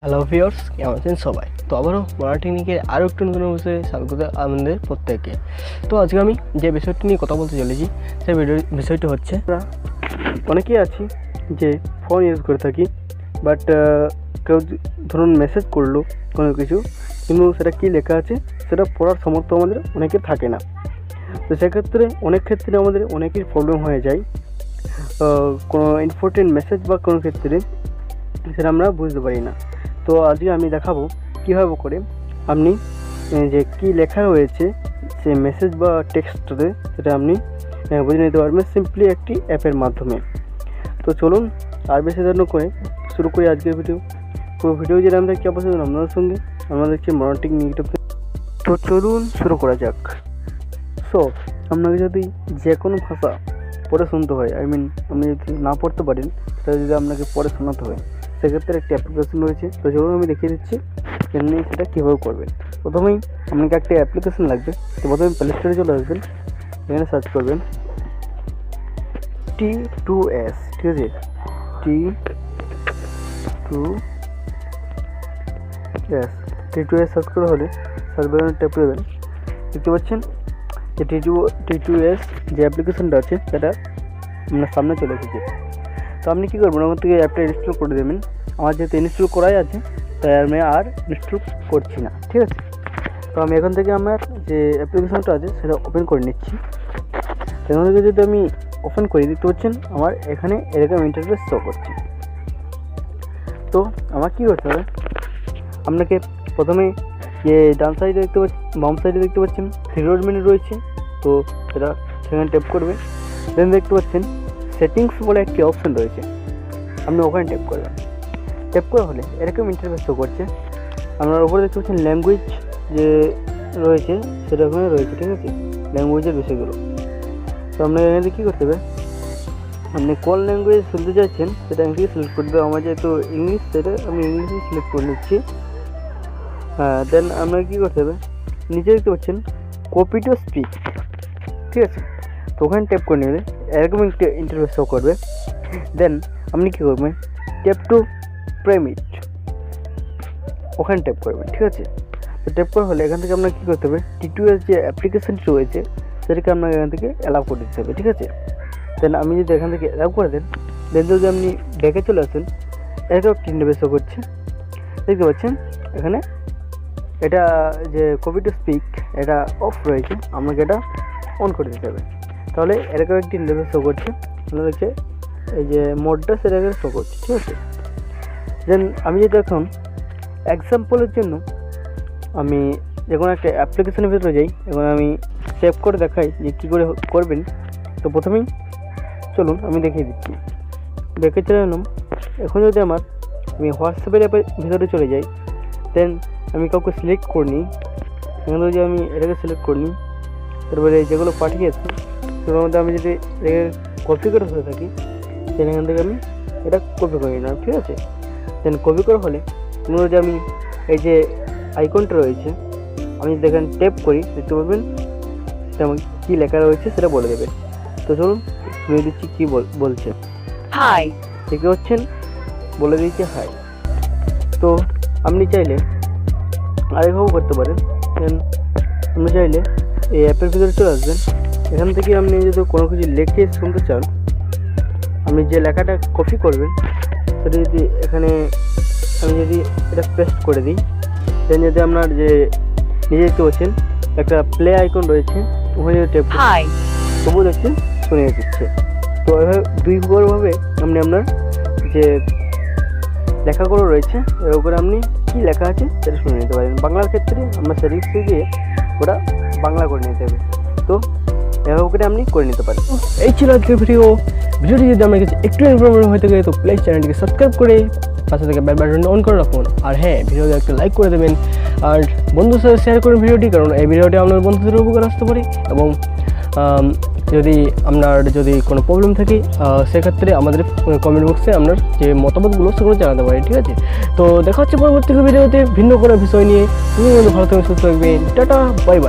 Hello viewers, কেমন আছেন সবাই? তো আবারও মরা টেকনিকের আরও একটু নতুন বিষয়ে স্বাগত আমাদের প্রত্যেককে। তো আজকে আমি যে বিষয়টি নিয়ে কথা বলতে চলেছি সেই বিষয়টি হচ্ছে, আমরা অনেকেই আছি যে ফোন ইউজ করে থাকি, বাট কেউ ধরুন মেসেজ করলো কোনো কিছু, কিন্তু সেটা কী লেখা আছে সেটা পড়ার সামর্থ্য আমাদের অনেকের থাকে না। তো সেক্ষেত্রে অনেক ক্ষেত্রে আমাদের অনেকের প্রবলেম হয়ে যায়। কোনো ইম্পর্টেন্ট মেসেজ বা কোনো ক্ষেত্রে সেটা আমরা বুঝতে পারি না। তো আজকে আমি দেখাবো কীভাবে করে আপনি যে কী লেখা রয়েছে সেই মেসেজ বা টেক্সটটাতে সেটা আপনি বুঝে নিতে পারবেন সিম্পলি একটি অ্যাপের মাধ্যমে। তো চলুন আর বেশি দেরি না করে শুরু করি আজকের ভিডিও। পুরো ভিডিও যেটা আমরা কী অবস্থা আপনাদের সঙ্গে আমরা দেখছি মরা টেকনিক। তো চলুন শুরু করা যাক। সো আপনাকে যদি যে কোনো ভাষা পড়ে শুনতে হয়, আপনি যদি না পড়তে পারেন সেটা যদি আপনাকে পড়ে শোনাতে হয়, সেক্ষেত্রে একটি অ্যাপ্লিকেশন রয়েছে। তো চলুন আমি দেখিয়ে দিচ্ছি এমনি সেটা কীভাবে করবেন। প্রথমেই আপনাকে একটা অ্যাপ্লিকেশন লাগবে। তো প্রথমে প্লে স্টোরে চলে আসবেন, এখানে সার্চ করবেন T2s, ঠিক আছে, T2s সার্চ করা হলে সার্চ বাটনে ট্যাপ করবেন। দেখতে পাচ্ছেন যে T2s যে অ্যাপ্লিকেশনটা আছে সেটা আপনার সামনে চলে এসেছে। তো আপনি কী করবেন, ওখান থেকে অ্যাপটা ইনস্টল করে দেবেন। আমার যেহেতু ইনস্টল করাই আছে তাই আমি আর ইনস্টল করছি না, ঠিক আছে। তো আমি এখান থেকে আমার যে অ্যাপ্লিকেশনটা আছে সেটা ওপেন করে নিচ্ছি। এখান থেকে যদি আমি ওপেন করি, দেখতে পাচ্ছেন আমার এখানে এরকম ইন্টারফেস শো করছে। তো আমার কী করতে হবে, আপনাকে প্রথমে যে ডান সাইডে দেখতে পাচ্ছেন, বাম সাইডে দেখতে পাচ্ছেন থ্রি ডট মেনু রয়েছে, তো সেটা সেখানে ট্যাপ করবে। দেন দেখতে পাচ্ছেন সেটিংস বলে একটি অপশন রয়েছে, আপনি ওখানে ট্যাপ করবেন। ট্যাপ করা হলে এরকম ইন্টারফেস শো করছে। আপনার উপরে দেখতে পাচ্ছেন ল্যাঙ্গুয়েজ যে রয়েছে সেটা ওখানে রয়েছে, ঠিক আছে, ল্যাঙ্গুয়েজের বিষয়গুলো। তো আপনাকে এখানে কী করতে হবে, আপনি কোন ল্যাঙ্গুয়েজ শুনতে চাইছেন সেটা এখান থেকে সিলেক্ট করতে হবে। আমার যেহেতু ইংলিশ, সেটা আমি ইংলিশই সিলেক্ট করে নিচ্ছি। দেন আপনাকে কী করতে হবে, নিচে দেখতে পাচ্ছেন কপি টু স্পিক, ঠিক আছে, তো ওখানে ট্যাপ করে নেবে, এরকম একটা ইন্টারফেস শো করবে। দেন আপনি কী করবেন, ট্যাপ টু প্রেমিট, ওখানে ট্যাপ করবেন, ঠিক আছে। তো ট্যাপ করা হলে এখান থেকে আপনাকে কী করতে হবে, T2s যে অ্যাপ্লিকেশনটি রয়েছে সেটাকে আপনাকে এখান থেকে অ্যালাউ করে দিতে হবে, ঠিক আছে। দেন আপনি যদি এখান থেকে অ্যালাউ করে দেন, দেন যদি আপনি ব্যাকে চলে আসেন, এরকম একটি ইন্টারফেস শো করছে, দেখতে পাচ্ছেন এখানে এটা যে কপি টু স্পিক এটা অফ রয়েছে, আমাকে এটা অন করে দিতে হবে। তাহলে এরকম একটি ইন্টারফেস শো করছে, দেখছে এই যে মোডটা সেটা এখানে শো করছে, ঠিক আছে। দেন আমি যদি এখন এক্সাম্পলের জন্য আমি যে কোনো একটা অ্যাপ্লিকেশনের ভিতরে যাই, এখন আমি সেভ করে দেখাই যে কী করে করবেন। তো প্রথমেই চলুন আমি দেখিয়ে দিচ্ছি। ব্যাকে চলে এলাম। এখন যদি আমি হোয়াটসঅ্যাপের অ্যাপের ভিতরে চলে যাই, দেন আমি কাউকে সিলেক্ট করে নিই, এখান থেকে আমি এটাকে সিলেক্ট করে নিই, তারপরে যেগুলো পাঠিয়েছি সেগুলোর মধ্যে আমি যদি কপি করে হয়ে থাকি, দেন এখান থেকে আমি এটা কপি করে নিলাম, ঠিক আছে। দেন কপি করা হলে যদি আমি এই যে আইকনটা রয়েছে আমি যদি এখানে ট্যাপ করি, দেখতে পাবেন সেটা আমাকে কী লেখা রয়েছে সেটা বলে দেবে। তো চলুন শুনে দিচ্ছি কী বলছে। হাই, দেখতে পাচ্ছেন বলে দিয়েছে হাই। তো আপনি চাইলে আরেকভাবেও করতে পারেন। দেন আপনি চাইলে এই অ্যাপের ভিতরে চলে আসবেন। এখান থেকে আপনি যদি কোনো কিছু লেখে শুনতে চান, আপনি যে লেখাটা কপি করবেন সেটা যদি এখানে আমি যদি এটা পেস্ট করে দিই, দেন যদি আপনার যে নিজে দেখতে পাচ্ছেন একটা প্লে আইকন রয়েছে, ওখানে যদি ট্যাপ হাই, তবুও দেখছেন শুনে দিচ্ছে। তো এভাবে দুইভাবে আপনি আপনার যে লেখাগুলো রয়েছে এর উপরে আপনি কী লেখা আছে সেটা শুনে নিতে পারেন। বাংলার ক্ষেত্রে আপনার সেটিংসে গিয়ে ওটা বাংলা করে নিতে হবে। তো এভাবে করে আপনি করে নিতে পারেন। এই ছিল আজকের ভিডিওটি যদি আপনার কাছে একটু ইনফরমেটিভ হয়ে থাকে তো প্লিজ চ্যানেলটিকে সাবস্ক্রাইব করে পাশে থেকে বেল বাটনটা অন করে রাখুন। আর হ্যাঁ, ভিডিওতে একটা লাইক করে দেবেন আর বন্ধুদের সাথে শেয়ার করুন ভিডিওটি, কারণ এই ভিডিওটি আপনার বন্ধুদের উপকার আসতে পারে। এবং যদি আপনার কোনো প্রবলেম থাকে সেক্ষেত্রে আমাদের কমেন্ট বক্সে আপনার যে মতামতগুলো সেগুলো জানাতে পারেন, ঠিক আছে। তো দেখা হচ্ছে পরবর্তী ভিডিওতে ভিন্ন কোনো বিষয় নিয়ে। তুমি ভালো থাকবেন, সুস্থ থাকবেন। Tata, bye bye.